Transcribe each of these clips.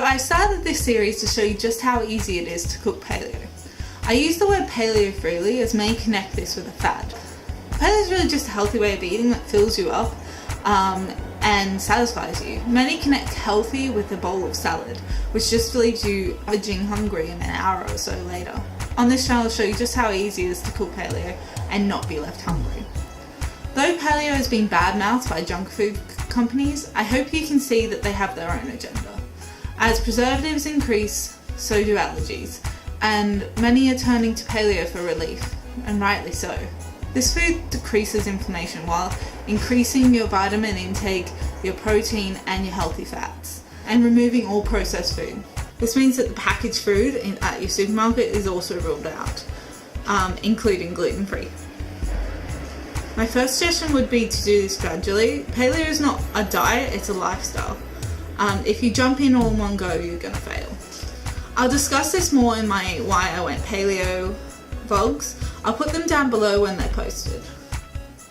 I started this series to show you just how easy it is to cook paleo. I use the word paleo freely as many connect this with a fad. Paleo is really just a healthy way of eating that fills you up and satisfies you. Many connect healthy with a bowl of salad, which just leaves you averaging hungry in an hour or so later. On this channel I'll show you just how easy it is to cook paleo and not be left hungry. Though paleo has been badmouthed by junk food companies, I hope you can see that they have their own agenda. As preservatives increase, so do allergies, and many are turning to paleo for relief, and rightly so. This food decreases inflammation while increasing your vitamin intake, your protein and your healthy fats, and removing all processed food. This means that the packaged food at your supermarket is also ruled out, including gluten-free. My first suggestion would be to do this gradually. Paleo is not a diet, it's a lifestyle. If you jump in all in one go, you're going to fail. I'll discuss this more in my Why I Went Paleo vlogs. I'll put them down below when they're posted.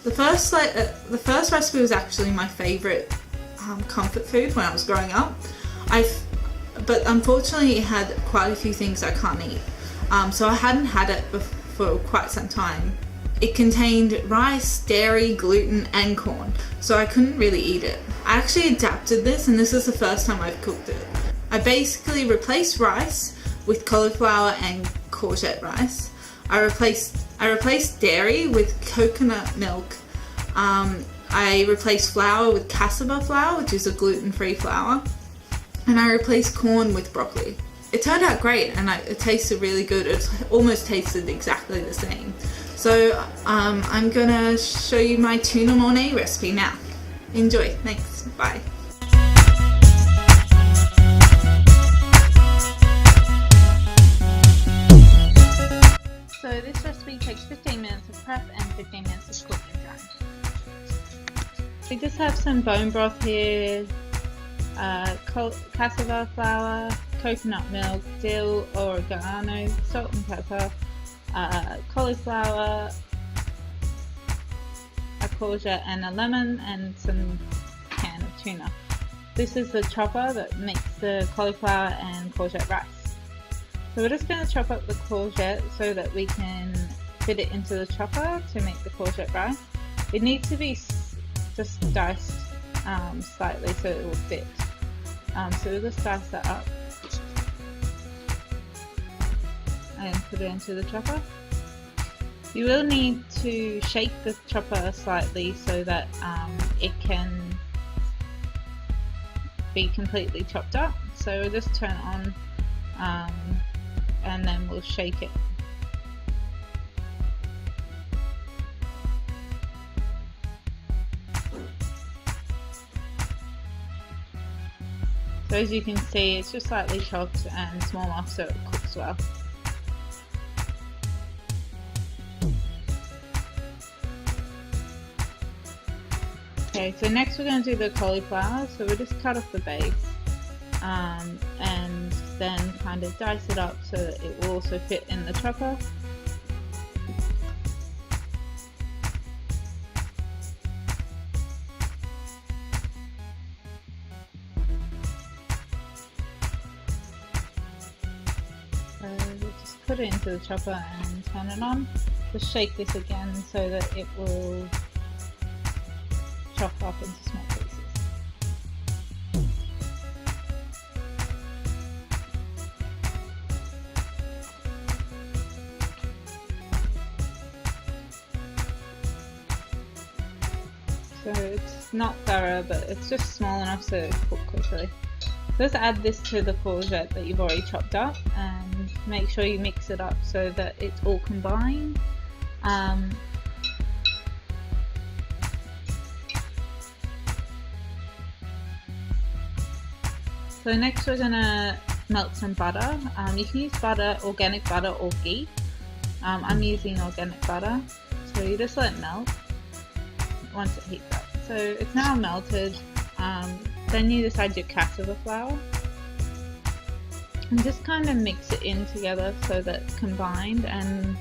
The first recipe was actually my favourite comfort food when I was growing up. But unfortunately it had quite a few things I can't eat. So I hadn't had it for quite some time. It contained rice, dairy, gluten and corn, so I couldn't really eat it. I actually adapted this, and this is the first time I've cooked it. I basically replaced rice with cauliflower and courgette rice. I replaced dairy with coconut milk. I replaced flour with Casava flour, which is a gluten-free flour. And I replaced corn with broccoli. It turned out great, and it tasted really good. It almost tasted exactly the same. So I'm gonna show you my tuna Mornay recipe now. Enjoy, thanks, bye. So this recipe takes 15 minutes of prep and 15 minutes of cooking time. We just have some bone broth here, cassava flour, coconut milk, dill, oregano, salt and pepper, cauliflower, a courgette and a lemon, and some can of tuna. This is the chopper that makes the cauliflower and courgette rice. So we're just going to chop up the courgette so that we can fit it into the chopper to make the courgette rice. It needs to be just diced slightly so it will fit. So we'll just dice that up and put it into the chopper. You will need to shake the chopper slightly so that it can be completely chopped up. So we'll just turn it on and then we'll shake it. So as you can see, it's just slightly chopped and small enough so it cooks well. Okay, so next we're going to do the cauliflower. So we'll just cut off the base and then kind of dice it up so that it will also fit in the chopper. We'll just put it into the chopper and turn it on. Just shake this again so that it will chop up into small pieces. So it's not thorough, but it's just small enough so it cooks quickly. Just add this to the courgette that you've already chopped up and make sure you mix it up so that it's all combined. So next we're going to melt some butter. You can use butter, organic butter or ghee. I'm using organic butter. So you just let it melt once it heats up. So it's now melted. Then you just add your cassava flour and just kind of mix it in together so that it's combined, and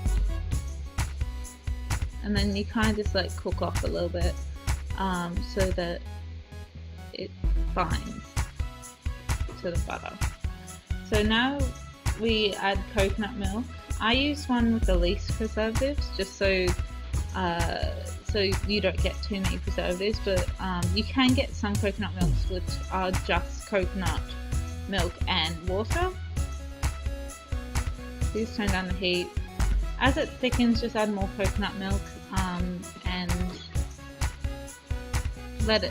then you kind of just let it cook off a little bit so that it binds to the butter. So now we add coconut milk. I use one with the least preservatives, just so you don't get too many preservatives, but you can get some coconut milks which are just coconut milk and water. Please turn down the heat. As it thickens, just add more coconut milk and let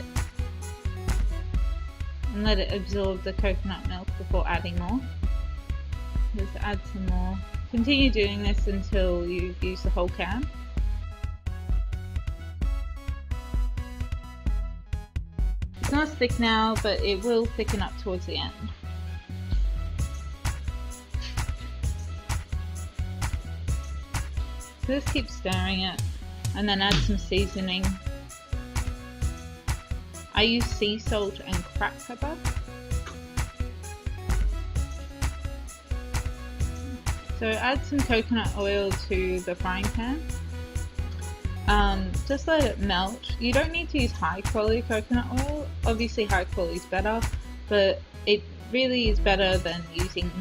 it absorb the coconut milk before adding more. Just add some more. Continue doing this until you use the whole can. It's not as thick now, but it will thicken up towards the end. So just keep stirring it and then add some seasoning. I use sea salt and cracked pepper. So add some coconut oil to the frying pan. Just let it melt. You don't need to use high quality coconut oil. Obviously high quality is better, but it really is better than using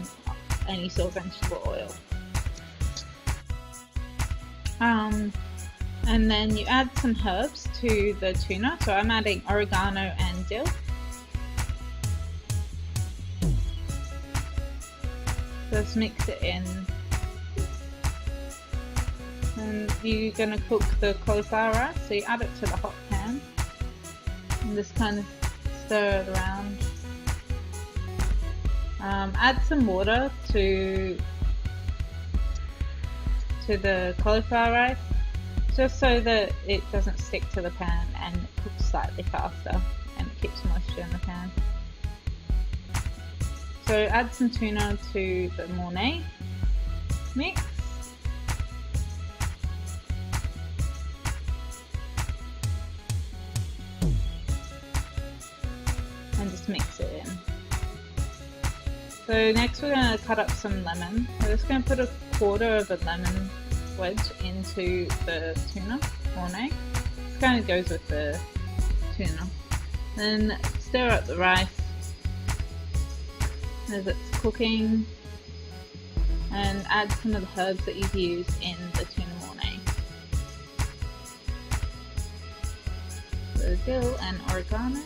any sort of vegetable oil. And then you add some herbs to the tuna. So I'm adding oregano and dill. Just mix it in. And you're going to cook the cauliflower rice, so you add it to the hot pan and just kind of stir it around. Add some water to the cauliflower rice, just so that it doesn't stick to the pan and it cooks slightly faster and it keeps moisture in the pan. So add some tuna to the Mornay mix. And just mix it in. So next we're going to cut up some lemon. We're just going to put a quarter of a lemon wedge into the tuna Mornay. This kind of goes with the tuna. Then stir up the rice as it's cooking and add some of the herbs that you've used in the tuna Mornay. So dill and oregano,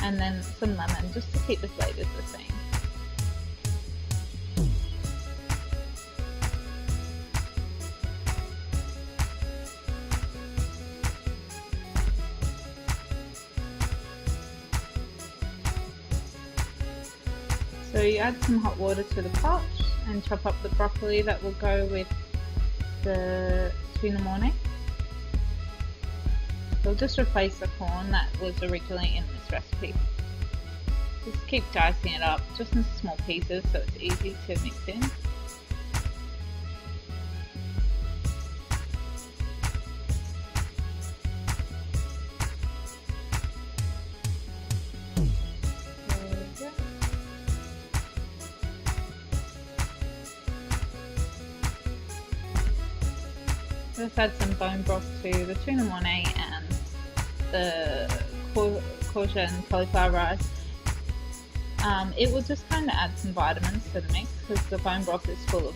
and then some lemon just to keep the flavours the same. So you add some hot water to the pot and chop up the broccoli that will go with the tuna Mornay. So just replace the corn that was originally in this recipe. Just keep dicing it up, just in small pieces so it's easy to mix in. Just add some bone broth to the tuna Mornay and the courgette and cauliflower rice. It will just kind of add some vitamins to the mix because the bone broth is full of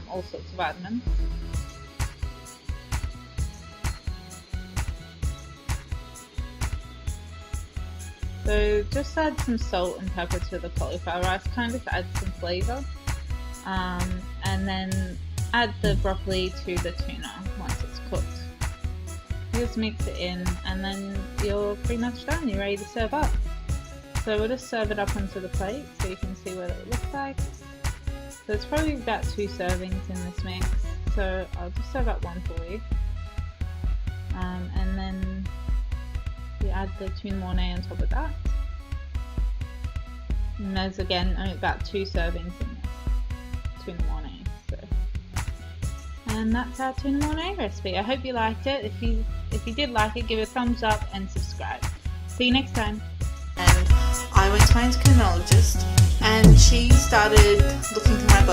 all sorts of vitamins. So just add some salt and pepper to the cauliflower rice, kind of add some flavour, and then add the broccoli to the tuna once it's cooked. Just mix it in and then you're pretty much done. You're ready to serve up. So we'll just serve it up onto the plate so you can see what it looks like. So it's probably about 2 servings in this mix. So I'll just serve up one for you. And then you add the tuna Mornay on top of that. And there's again only about 2 servings in this tuna Mornay. And that's our tuna Mornay recipe. I hope you liked it. If you did like it, give it a thumbs up and subscribe. See you next time. And I went to my endocrinologist and she started looking through my blood